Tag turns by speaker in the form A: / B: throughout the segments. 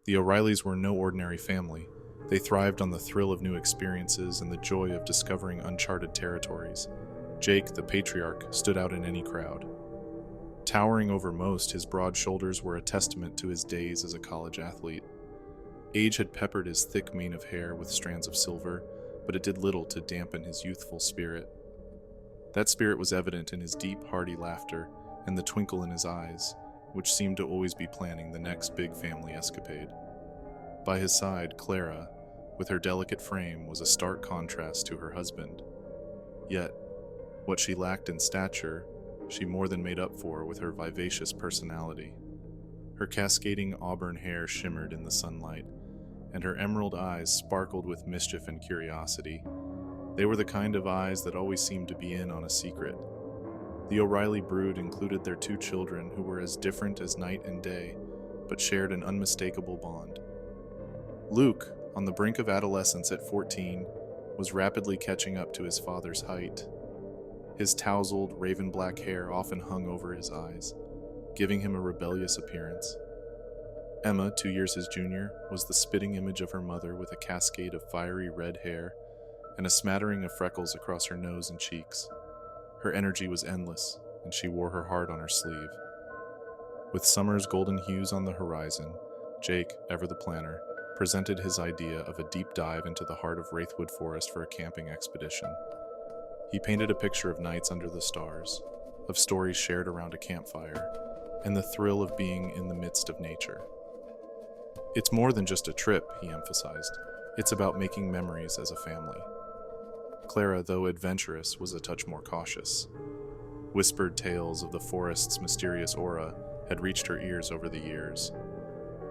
A: The O'Reillys were no ordinary family. They thrived on the thrill of new experiences and the joy of discovering uncharted territories. Jake, the patriarch, stood out in any crowd. Towering over most, his broad shoulders were a testament to his days as a college athlete. Age had peppered his thick mane of hair with strands of silver, but it did little to dampen his youthful spirit. That spirit was evident in his deep, hearty laughter and the twinkle in his eyes, which seemed to always be planning the next big family escapade. By his side, Clara, with her delicate frame, was a stark contrast to her husband. Yet, what she lacked in stature, she more than made up for with her vivacious personality. Her cascading auburn hair shimmered in the sunlight, and her emerald eyes sparkled with mischief and curiosity. They were the kind of eyes that always seemed to be in on a secret. The O'Reilly brood included their two children who were as different as night and day, but shared an unmistakable bond. Luke, on the brink of adolescence at 14, was rapidly catching up to his father's height. His tousled, raven-black hair often hung over his eyes, giving him a rebellious appearance. Emma, 2 years his junior, was the spitting image of her mother with a cascade of fiery red hair and a smattering of freckles across her nose and cheeks. Her energy was endless, and she wore her heart on her sleeve. With summer's golden hues on the horizon, Jake, ever the planner, presented his idea of a deep dive into the heart of Wraithwood Forest for a camping expedition. He painted a picture of nights under the stars, of stories shared around a campfire, and the thrill of being in the midst of nature. It's more than just a trip, he emphasized. It's about making memories as a family. Clara, though adventurous, was a touch more cautious. Whispered tales of the forest's mysterious aura had reached her ears over the years.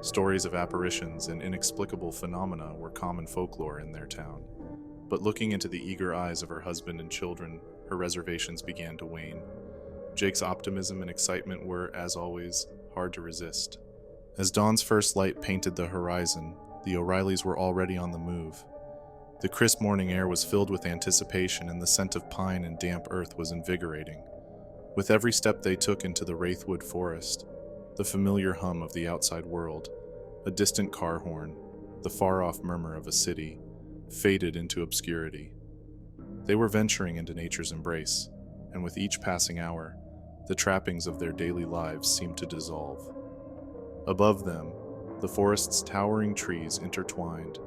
A: Stories of apparitions and inexplicable phenomena were common folklore in their town. But looking into the eager eyes of her husband and children, her reservations began to wane. Jake's optimism and excitement were, as always, hard to resist. As dawn's first light painted the horizon, the O'Reillys were already on the move. The crisp morning air was filled with anticipation, and the scent of pine and damp earth was invigorating. With every step they took into the Wraithwood forest, the familiar hum of the outside world, a distant car horn, the far-off murmur of a city, faded into obscurity. They were venturing into nature's embrace, and with each passing hour, the trappings of their daily lives seemed to dissolve. Above them, the forest's towering trees intertwined,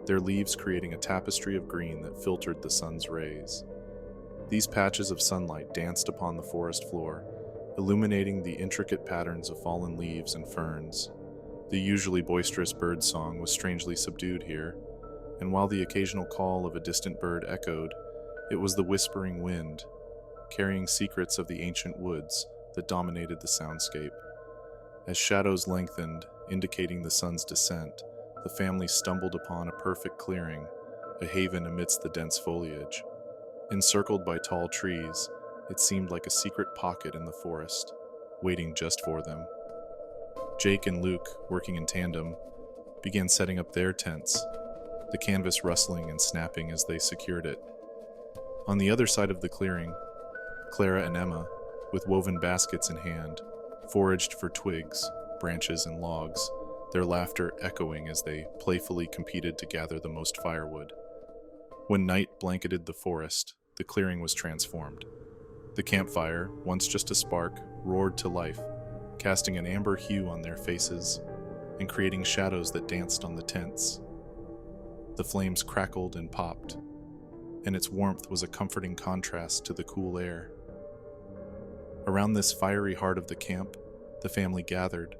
A: their leaves creating a tapestry of green that filtered the sun's rays. These patches of sunlight danced upon the forest floor, illuminating the intricate patterns of fallen leaves and ferns. The usually boisterous bird song was strangely subdued here, and while the occasional call of a distant bird echoed, it was the whispering wind, carrying secrets of the ancient woods, that dominated the soundscape. As shadows lengthened, indicating the sun's descent, the family stumbled upon a perfect clearing, a haven amidst the dense foliage. Encircled by tall trees, it seemed like a secret pocket in the forest, waiting just for them. Jake and Luke, working in tandem, began setting up their tents, the canvas rustling and snapping as they secured it. On the other side of the clearing, Clara and Emma, with woven baskets in hand, foraged for twigs, branches, and logs, their laughter echoing as they playfully competed to gather the most firewood. When night blanketed the forest, the clearing was transformed. The campfire, once just a spark, roared to life, casting an amber hue on their faces and creating shadows that danced on the tents. The flames crackled and popped, and its warmth was a comforting contrast to the cool air. Around this fiery heart of the camp, the family gathered.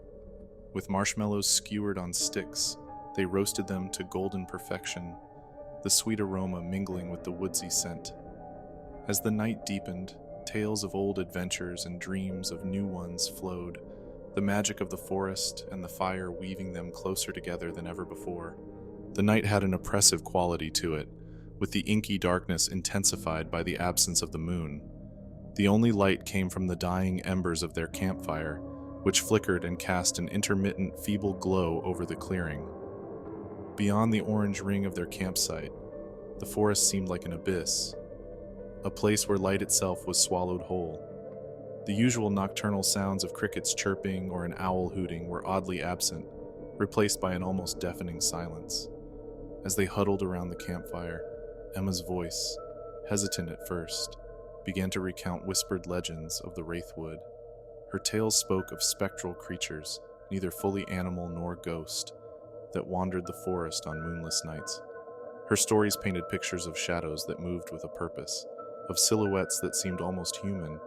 A: With marshmallows skewered on sticks, they roasted them to golden perfection, the sweet aroma mingling with the woodsy scent. As the night deepened, tales of old adventures and dreams of new ones flowed, the magic of the forest and the fire weaving them closer together than ever before. The night had an oppressive quality to it, with the inky darkness intensified by the absence of the moon. The only light came from the dying embers of their campfire, which flickered and cast an intermittent, feeble glow over the clearing. Beyond the orange ring of their campsite, the forest seemed like an abyss, a place where light itself was swallowed whole. The usual nocturnal sounds of crickets chirping or an owl hooting were oddly absent, replaced by an almost deafening silence. As they huddled around the campfire, Emma's voice, hesitant at first, began to recount whispered legends of the Wraithwood. Her tales spoke of spectral creatures, neither fully animal nor ghost, that wandered the forest on moonless nights. Her stories painted pictures of shadows that moved with a purpose, of silhouettes that seemed almost human,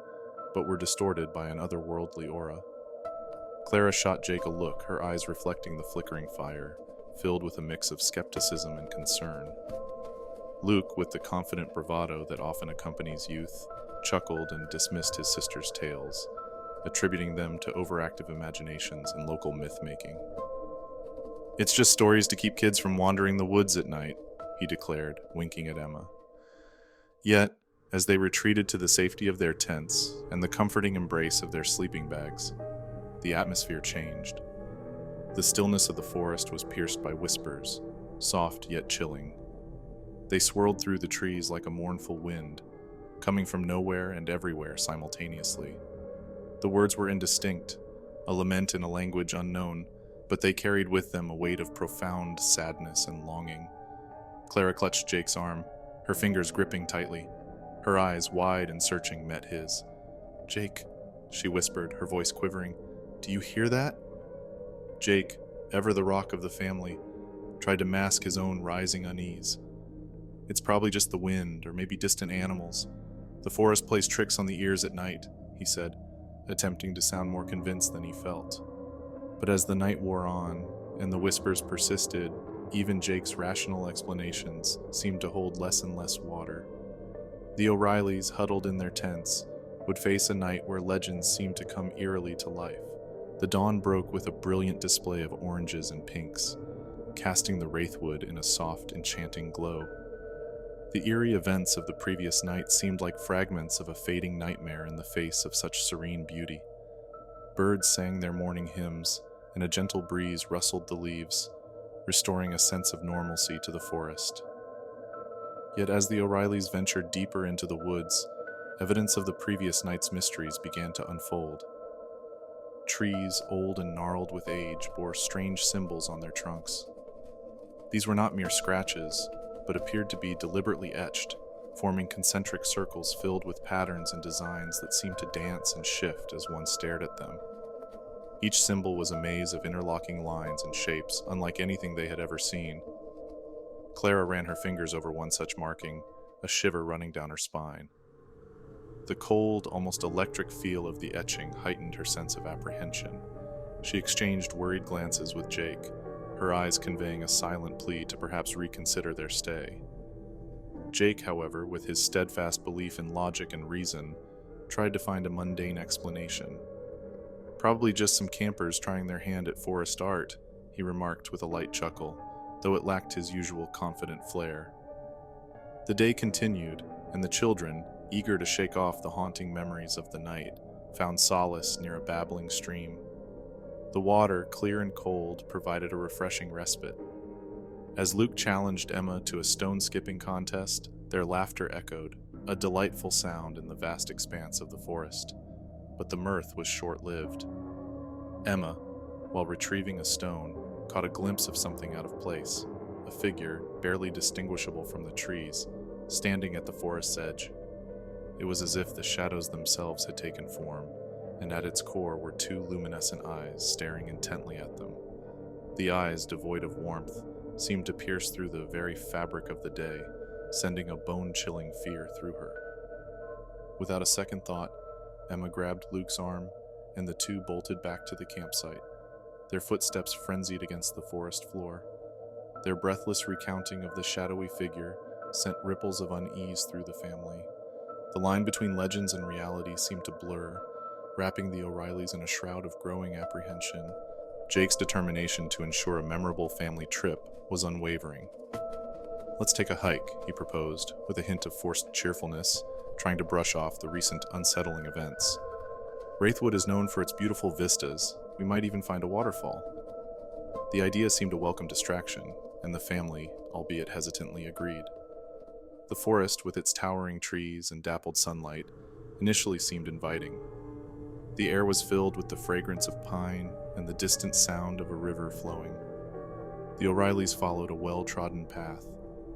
A: but were distorted by an otherworldly aura. Clara shot Jake a look, her eyes reflecting the flickering fire, filled with a mix of skepticism and concern. Luke, with the confident bravado that often accompanies youth, chuckled and dismissed his sister's tales, attributing them to overactive imaginations and local myth-making. "It's just stories to keep kids from wandering the woods at night," he declared, winking at Emma. Yet, as they retreated to the safety of their tents and the comforting embrace of their sleeping bags, the atmosphere changed. The stillness of the forest was pierced by whispers, soft yet chilling. They swirled through the trees like a mournful wind, coming from nowhere and everywhere simultaneously. The words were indistinct, a lament in a language unknown, but they carried with them a weight of profound sadness and longing. Clara clutched Jake's arm, her fingers gripping tightly. Her eyes, wide and searching, met his. "Jake," she whispered, her voice quivering, "do you hear that?" Jake, ever the rock of the family, tried to mask his own rising unease. "It's probably just the wind, or maybe distant animals. The forest plays tricks on the ears at night," he said, attempting to sound more convinced than he felt. But as the night wore on, and the whispers persisted, even Jake's rational explanations seemed to hold less and less water. The O'Reillys, huddled in their tents, would face a night where legends seemed to come eerily to life. The dawn broke with a brilliant display of oranges and pinks, casting the Wraithwood in a soft, enchanting glow. The eerie events of the previous night seemed like fragments of a fading nightmare in the face of such serene beauty. Birds sang their morning hymns, and a gentle breeze rustled the leaves, restoring a sense of normalcy to the forest. Yet as the O'Reillys ventured deeper into the woods, evidence of the previous night's mysteries began to unfold. Trees, old and gnarled with age, bore strange symbols on their trunks. These were not mere scratches, but appeared to be deliberately etched, forming concentric circles filled with patterns and designs that seemed to dance and shift as one stared at them. Each symbol was a maze of interlocking lines and shapes unlike anything they had ever seen. Clara ran her fingers over one such marking, a shiver running down her spine. The cold, almost electric feel of the etching heightened her sense of apprehension. She exchanged worried glances with Jake, her eyes conveying a silent plea to perhaps reconsider their stay. Jake, however, with his steadfast belief in logic and reason, tried to find a mundane explanation. "Probably just some campers trying their hand at forest art," he remarked with a light chuckle, though it lacked his usual confident flair. The day continued, and the children, eager to shake off the haunting memories of the night, found solace near a babbling stream. The water, clear and cold, provided a refreshing respite. As Luke challenged Emma to a stone-skipping contest, their laughter echoed, a delightful sound in the vast expanse of the forest. But the mirth was short-lived. Emma, while retrieving a stone, caught a glimpse of something out of place, a figure, barely distinguishable from the trees, standing at the forest's edge. It was as if the shadows themselves had taken form, and at its core were two luminescent eyes staring intently at them. The eyes, devoid of warmth, seemed to pierce through the very fabric of the day, sending a bone-chilling fear through her. Without a second thought, Emma grabbed Luke's arm, and the two bolted back to the campsite, their footsteps frenzied against the forest floor. Their breathless recounting of the shadowy figure sent ripples of unease through the family. The line between legends and reality seemed to blur, wrapping the O'Reillys in a shroud of growing apprehension. Jake's determination to ensure a memorable family trip was unwavering. "Let's take a hike," he proposed, with a hint of forced cheerfulness, trying to brush off the recent unsettling events. "Wraithwood is known for its beautiful vistas. We might even find a waterfall." The idea seemed a welcome distraction, and the family, albeit hesitantly, agreed. The forest, with its towering trees and dappled sunlight, initially seemed inviting. The air was filled with the fragrance of pine and the distant sound of a river flowing. The O'Reillys followed a well-trodden path,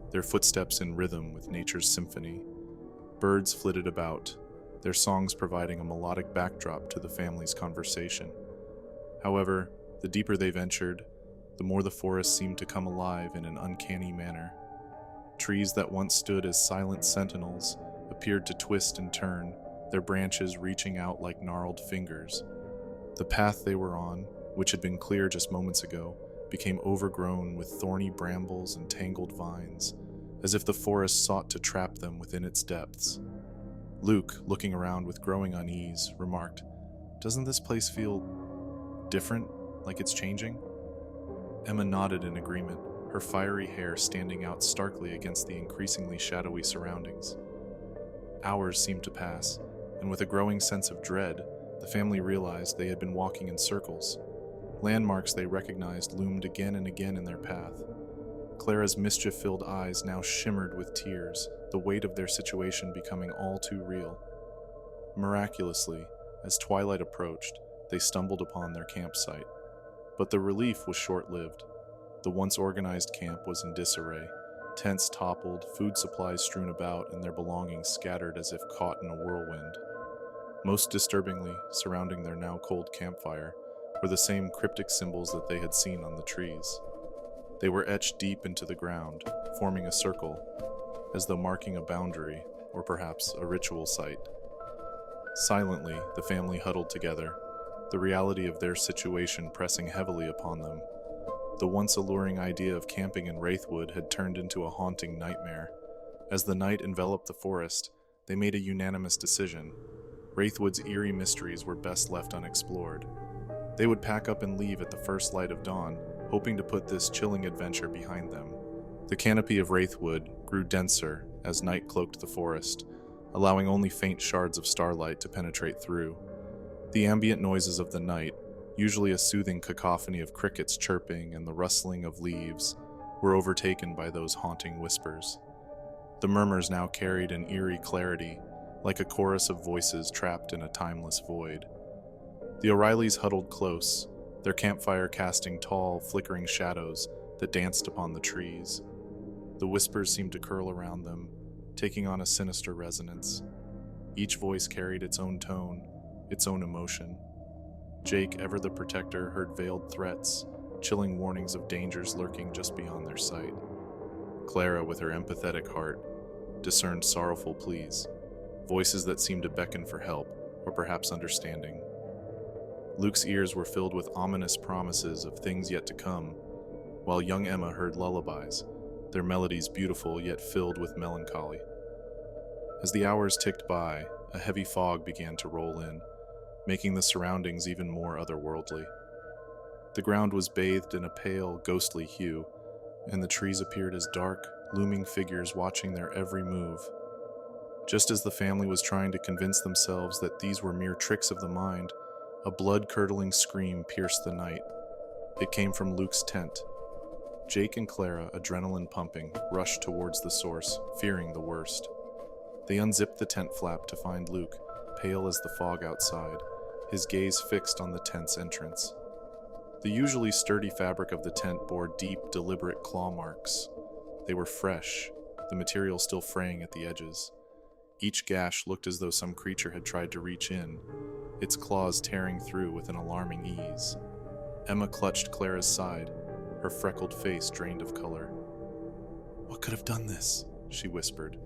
A: their footsteps in rhythm with nature's symphony. Birds flitted about, their songs providing a melodic backdrop to the family's conversation. However, the deeper they ventured, the more the forest seemed to come alive in an uncanny manner. Trees that once stood as silent sentinels appeared to twist and turn, their branches reaching out like gnarled fingers. The path they were on, which had been clear just moments ago, became overgrown with thorny brambles and tangled vines, as if the forest sought to trap them within its depths. Luke, looking around with growing unease, remarked, "Doesn't this place feel different, like it's changing?" Emma nodded in agreement, her fiery hair standing out starkly against the increasingly shadowy surroundings. Hours seemed to pass, and with a growing sense of dread, the family realized they had been walking in circles. Landmarks they recognized loomed again and again in their path. Clara's mischief-filled eyes now shimmered with tears, the weight of their situation becoming all too real. Miraculously, as twilight approached, they stumbled upon their campsite. But the relief was short-lived. The once organized camp was in disarray. Tents toppled, food supplies strewn about, and their belongings scattered as if caught in a whirlwind. Most disturbingly, surrounding their now cold campfire, were the same cryptic symbols that they had seen on the trees. They were etched deep into the ground, forming a circle, as though marking a boundary, or perhaps a ritual site. Silently, the family huddled together, the reality of their situation pressing heavily upon them. The once alluring idea of camping in Wraithwood had turned into a haunting nightmare. As the night enveloped the forest, they made a unanimous decision. Wraithwood's eerie mysteries were best left unexplored. They would pack up and leave at the first light of dawn, hoping to put this chilling adventure behind them. The canopy of Wraithwood grew denser as night cloaked the forest, allowing only faint shards of starlight to penetrate through. The ambient noises of the night, usually a soothing cacophony of crickets chirping and the rustling of leaves, were overtaken by those haunting whispers. The murmurs now carried an eerie clarity, like a chorus of voices trapped in a timeless void. The O'Reillys huddled close, their campfire casting tall, flickering shadows that danced upon the trees. The whispers seemed to curl around them, taking on a sinister resonance. Each voice carried its own tone, its own emotion. Jake, ever the protector, heard veiled threats, chilling warnings of dangers lurking just beyond their sight. Clara, with her empathetic heart, discerned sorrowful pleas, voices that seemed to beckon for help, or perhaps understanding. Luke's ears were filled with ominous promises of things yet to come, while young Emma heard lullabies, their melodies beautiful yet filled with melancholy. As the hours ticked by, a heavy fog began to roll in, making the surroundings even more otherworldly. The ground was bathed in a pale, ghostly hue, and the trees appeared as dark, looming figures watching their every move. Just as the family was trying to convince themselves that these were mere tricks of the mind, a blood-curdling scream pierced the night. It came from Luke's tent. Jake and Clara, adrenaline pumping, rushed towards the source, fearing the worst. They unzipped the tent flap to find Luke, pale as the fog outside, his gaze fixed on the tent's entrance. The usually sturdy fabric of the tent bore deep, deliberate claw marks. They were fresh, the material still fraying at the edges. Each gash looked as though some creature had tried to reach in, its claws tearing through with an alarming ease. Emma clutched Clara's side, her freckled face drained of color. "What could have done this?" she whispered,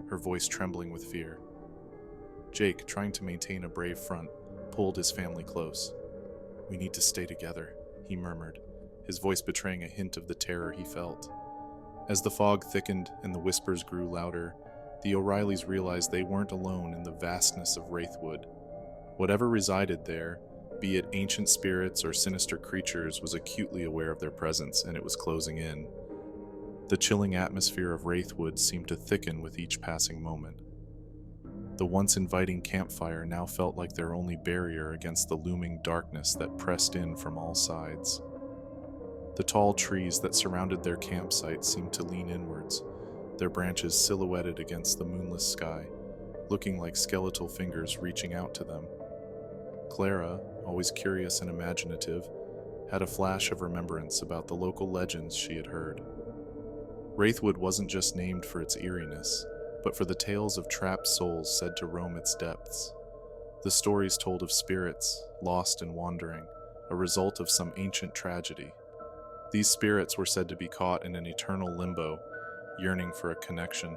A: her voice trembling with fear. Jake, trying to maintain a brave front, pulled his family close. "We need to stay together," he murmured, his voice betraying a hint of the terror he felt. As the fog thickened and the whispers grew louder, the O'Reillys realized they weren't alone in the vastness of Wraithwood. Whatever resided there, be it ancient spirits or sinister creatures, was acutely aware of their presence, and it was closing in. The chilling atmosphere of Wraithwood seemed to thicken with each passing moment. The once inviting campfire now felt like their only barrier against the looming darkness that pressed in from all sides. The tall trees that surrounded their campsite seemed to lean inwards, their branches silhouetted against the moonless sky, looking like skeletal fingers reaching out to them. Clara, always curious and imaginative, had a flash of remembrance about the local legends she had heard. Wraithwood wasn't just named for its eeriness, but for the tales of trapped souls said to roam its depths. The stories told of spirits, lost and wandering, a result of some ancient tragedy. These spirits were said to be caught in an eternal limbo, yearning for a connection,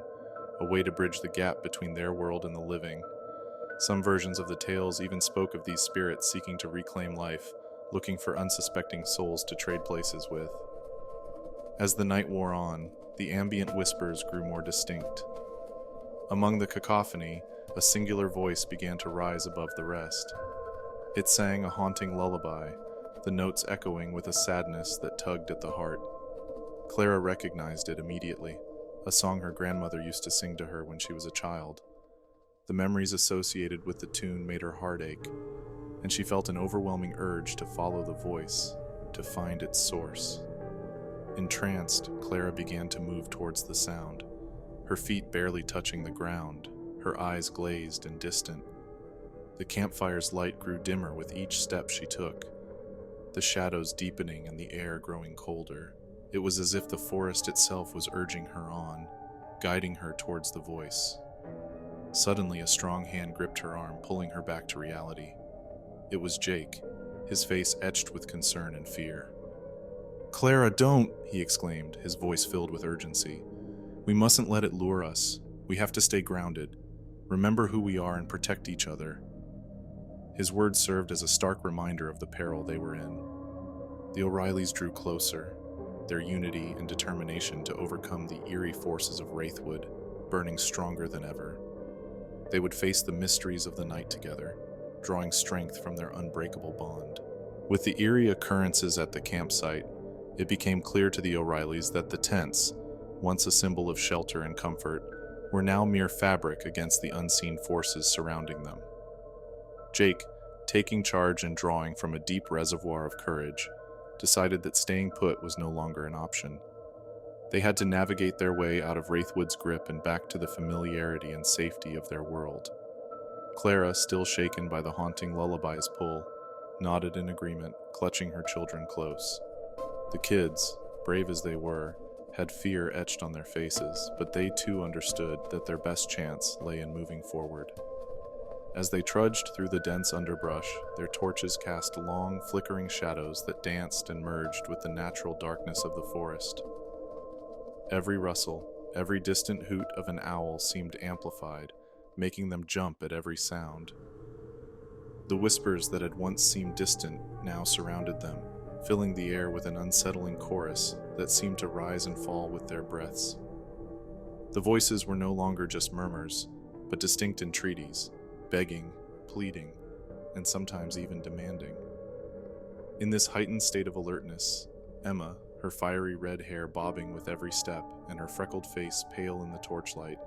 A: a way to bridge the gap between their world and the living. Some versions of the tales even spoke of these spirits seeking to reclaim life, looking for unsuspecting souls to trade places with. As the night wore on, the ambient whispers grew more distinct. Among the cacophony, a singular voice began to rise above the rest. It sang a haunting lullaby, the notes echoing with a sadness that tugged at the heart. Clara recognized it immediately, a song her grandmother used to sing to her when she was a child. The memories associated with the tune made her heart ache, and she felt an overwhelming urge to follow the voice, to find its source. Entranced, Clara began to move towards the sound, her feet barely touching the ground, her eyes glazed and distant. The campfire's light grew dimmer with each step she took, the shadows deepening and the air growing colder. It was as if the forest itself was urging her on, guiding her towards the voice. Suddenly, a strong hand gripped her arm, pulling her back to reality. It was Jake, his face etched with concern and fear. "Clara, don't!" he exclaimed, his voice filled with urgency. "We mustn't let it lure us. We have to stay grounded. Remember who we are and protect each other." His words served as a stark reminder of the peril they were in. The O'Reillys drew closer, their unity and determination to overcome the eerie forces of Wraithwood burning stronger than ever. They would face the mysteries of the night together, drawing strength from their unbreakable bond. With the eerie occurrences at the campsite, it became clear to the O'Reillys that the tents, once a symbol of shelter and comfort, were now mere fabric against the unseen forces surrounding them. Jake, taking charge and drawing from a deep reservoir of courage, decided that staying put was no longer an option. They had to navigate their way out of Wraithwood's grip and back to the familiarity and safety of their world. Clara, still shaken by the haunting lullaby's pull, nodded in agreement, clutching her children close. The kids, brave as they were, had fear etched on their faces, but they too understood that their best chance lay in moving forward. As they trudged through the dense underbrush, their torches cast long, flickering shadows that danced and merged with the natural darkness of the forest. Every rustle, every distant hoot of an owl seemed amplified, making them jump at every sound. The whispers that had once seemed distant now surrounded them, filling the air with an unsettling chorus that seemed to rise and fall with their breaths. The voices were no longer just murmurs, but distinct entreaties, begging, pleading, and sometimes even demanding. In this heightened state of alertness, Emma, her fiery red hair bobbing with every step and her freckled face pale in the torchlight,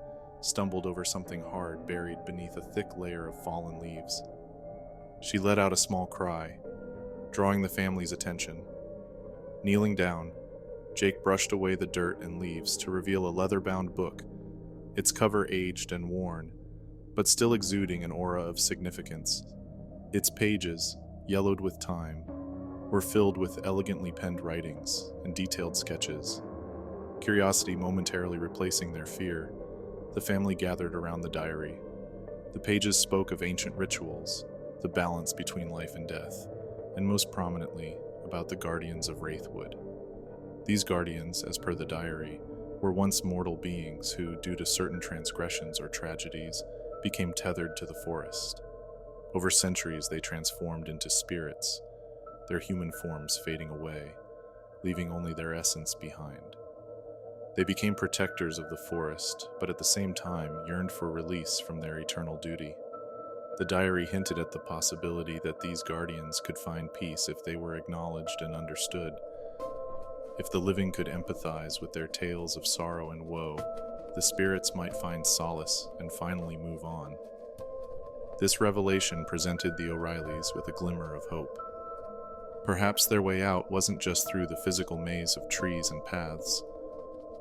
A: stumbled over something hard buried beneath a thick layer of fallen leaves. She let out a small cry, drawing the family's attention. Kneeling down, Jake brushed away the dirt and leaves to reveal a leather-bound book, its cover aged and worn, but still exuding an aura of significance. Its pages, yellowed with time, were filled with elegantly penned writings and detailed sketches. Curiosity momentarily replacing their fear, the family gathered around the diary. The pages spoke of ancient rituals, the balance between life and death, and most prominently, about the guardians of Wraithwood. These guardians, as per the diary, were once mortal beings who, due to certain transgressions or tragedies, became tethered to the forest. Over centuries, they transformed into spirits, their human forms fading away, leaving only their essence behind. They became protectors of the forest, but at the same time yearned for release from their eternal duty. The diary hinted at the possibility that these guardians could find peace if they were acknowledged and understood. If the living could empathize with their tales of sorrow and woe, the spirits might find solace and finally move on. This revelation presented the O'Reillys with a glimmer of hope. Perhaps their way out wasn't just through the physical maze of trees and paths,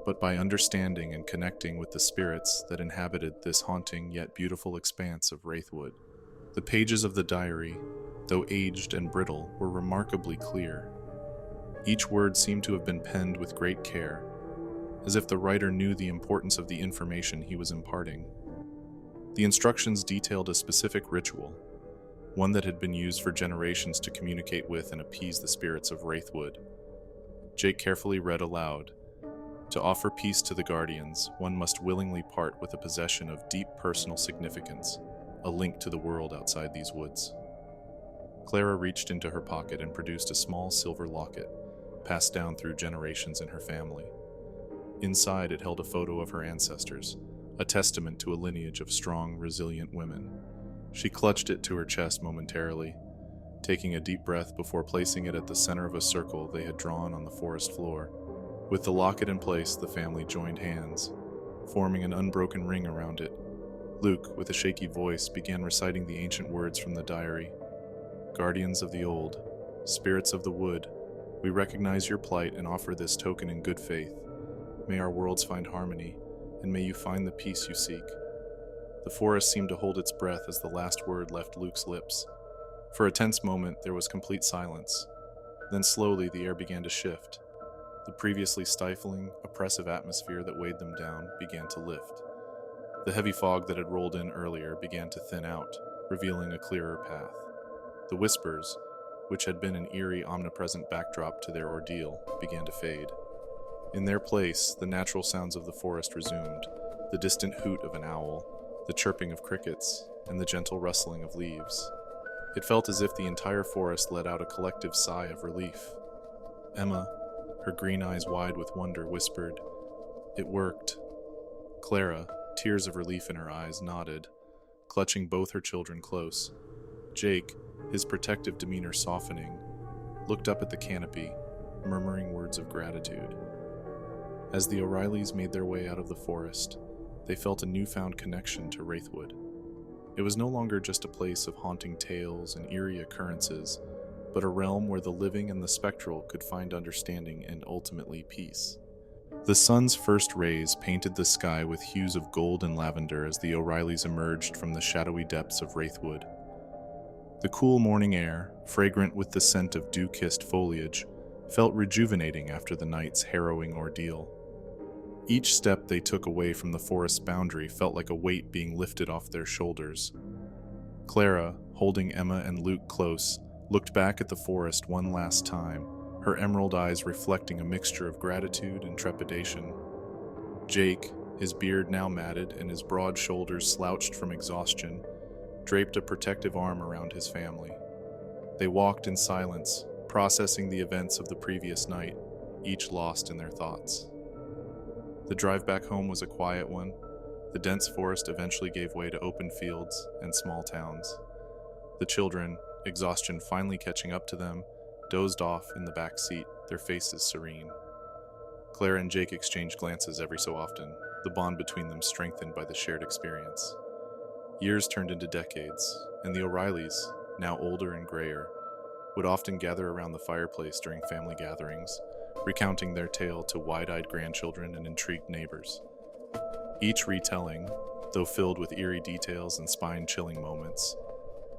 A: but by understanding and connecting with the spirits that inhabited this haunting yet beautiful expanse of Wraithwood. The pages of the diary, though aged and brittle, were remarkably clear, Each word seemed to have been penned with great care, as if the writer knew the importance of the information he was imparting. The instructions detailed a specific ritual, one that had been used for generations to communicate with and appease the spirits of Wraithwood. Jake carefully read aloud, "To offer peace to the Guardians, one must willingly part with a possession of deep personal significance, a link to the world outside these woods." Clara reached into her pocket and produced a small silver locket, passed down through generations in her family. Inside, it held a photo of her ancestors, a testament to a lineage of strong, resilient women. She clutched it to her chest momentarily, taking a deep breath before placing it at the center of a circle they had drawn on the forest floor. With the locket in place, the family joined hands, forming an unbroken ring around it. Luke, with a shaky voice, began reciting the ancient words from the diary. "Guardians of the old, spirits of the wood, we recognize your plight and offer this token in good faith. May our worlds find harmony, and may you find the peace you seek." The forest seemed to hold its breath as the last word left Luke's lips. For a tense moment, there was complete silence. Then slowly, the air began to shift. The previously stifling, oppressive atmosphere that weighed them down began to lift. The heavy fog that had rolled in earlier began to thin out, revealing a clearer path. The whispers, which had been an eerie, omnipresent backdrop to their ordeal, began to fade. In their place, the natural sounds of the forest resumed, the distant hoot of an owl, the chirping of crickets, and the gentle rustling of leaves. It felt as if the entire forest let out a collective sigh of relief. Emma, her green eyes wide with wonder, whispered, "It worked." Clara, tears of relief in her eyes, nodded, clutching both her children close. Jake, his protective demeanor softening, looked up at the canopy, murmuring words of gratitude. As the O'Reillys made their way out of the forest, they felt a newfound connection to Wraithwood. It was no longer just a place of haunting tales and eerie occurrences, but a realm where the living and the spectral could find understanding and ultimately peace. The sun's first rays painted the sky with hues of gold and lavender as the O'Reillys emerged from the shadowy depths of Wraithwood. The cool morning air, fragrant with the scent of dew-kissed foliage, felt rejuvenating after the night's harrowing ordeal. Each step they took away from the forest's boundary felt like a weight being lifted off their shoulders. Clara, holding Emma and Luke close, looked back at the forest one last time, her emerald eyes reflecting a mixture of gratitude and trepidation. Jake, his beard now matted and his broad shoulders slouched from exhaustion, draped a protective arm around his family. They walked in silence, processing the events of the previous night, each lost in their thoughts. The drive back home was a quiet one. The dense forest eventually gave way to open fields and small towns. The children, exhaustion finally catching up to them, dozed off in the back seat, their faces serene. Clara and Jake exchanged glances every so often, the bond between them strengthened by the shared experience. Years turned into decades, and the O'Reillys, now older and grayer, would often gather around the fireplace during family gatherings, recounting their tale to wide-eyed grandchildren and intrigued neighbors. Each retelling, though filled with eerie details and spine-chilling moments,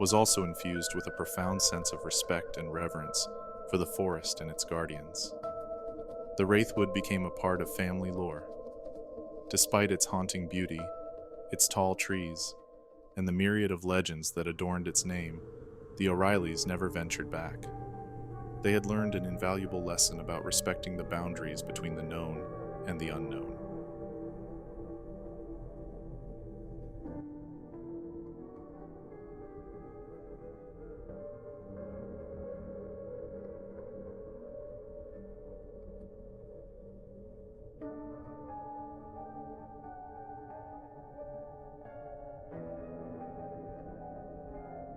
A: was also infused with a profound sense of respect and reverence for the forest and its guardians. The Wraithwood became a part of family lore. Despite its haunting beauty, its tall trees, and the myriad of legends that adorned its name, the O'Reillys never ventured back. They had learned an invaluable lesson about respecting the boundaries between the known and the unknown.